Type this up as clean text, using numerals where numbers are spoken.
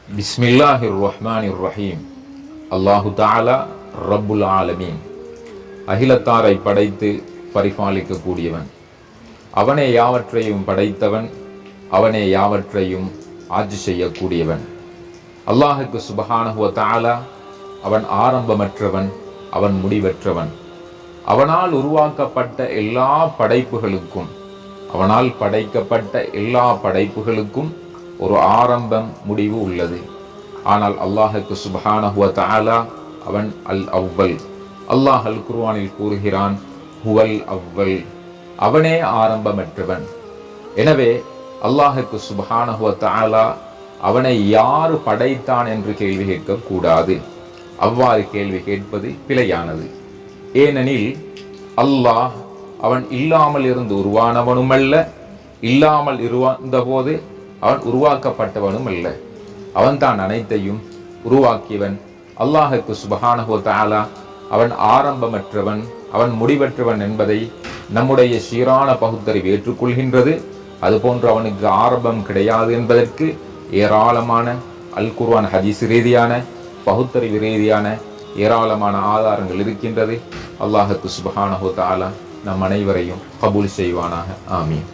பிஸ்மில்லாஹிர் ரஹ்மானிர் ரஹீம். அல்லாஹு தஆலா ரப்புல் ஆலமீன், அகிலத்தாரை படைத்து பரிபாலிக்கக்கூடியவன். அவனே யாவற்றையும் படைத்தவன், அவனே யாவற்றையும் ஆட்சி செய்யக்கூடியவன். அல்லாஹுக்கு சுப்ஹானஹு வ தஆலா அவன் ஆரம்பமற்றவன், அவன் முடிவற்றவன். அவனால் உருவாக்கப்பட்ட எல்லா படைப்புகளுக்கும், அவனால் படைக்கப்பட்ட எல்லா படைப்புகளுக்கும் ஒரு ஆரம்பம், முடிவு உள்ளது. ஆனால் அல்லாஹுக்கு சுப்ஹானஹு வ தஆலா அவன் அல் அவ்வல். அல்லாஹ் அல் குர்ஆனில் கூறுகிறான், ஹுவல் அவ்வல், அவனே ஆரம்பமற்றவன். எனவே அல்லாஹுக்கு சுப்ஹானஹு வ தஆலா அவனை யாரு படைத்தான் என்று கேள்வி கேட்கக்கூடாது. அவ்வாறு கேள்வி கேட்பது பிழையானது. ஏனெனில் அல்லாஹ் அவன் இல்லாமல் இருந்து உருவானவனும் அல்ல, இல்லாமல் இருந்த போது அவன் உருவாக்கப்பட்டவனும் அல்ல. அவன் தான் அனைத்தையும் உருவாக்கியவன். அல்லாஹுக்கு சுப்ஹானஹு வ தஆலா அவன் ஆரம்பமற்றவன், அவன் முடிவற்றவன் என்பதை நம்முடைய சீரான பகுத்தறிவு ஏற்றுக்கொள்கின்றது. அதுபோன்று அவனுக்கு ஆரம்பம் கிடையாது என்பதற்கு ஏராளமான அல் குர்ஆன் ஹதீஸ் ரீதியான, பகுத்தறிவு ரீதியான ஏராளமான ஆதாரங்கள் இருக்கின்றது. அல்லாஹுக்கு சுப்ஹானஹு வ தஆலா நம் அனைவரையும் கபூல் செய்வானாக. ஆமீன்.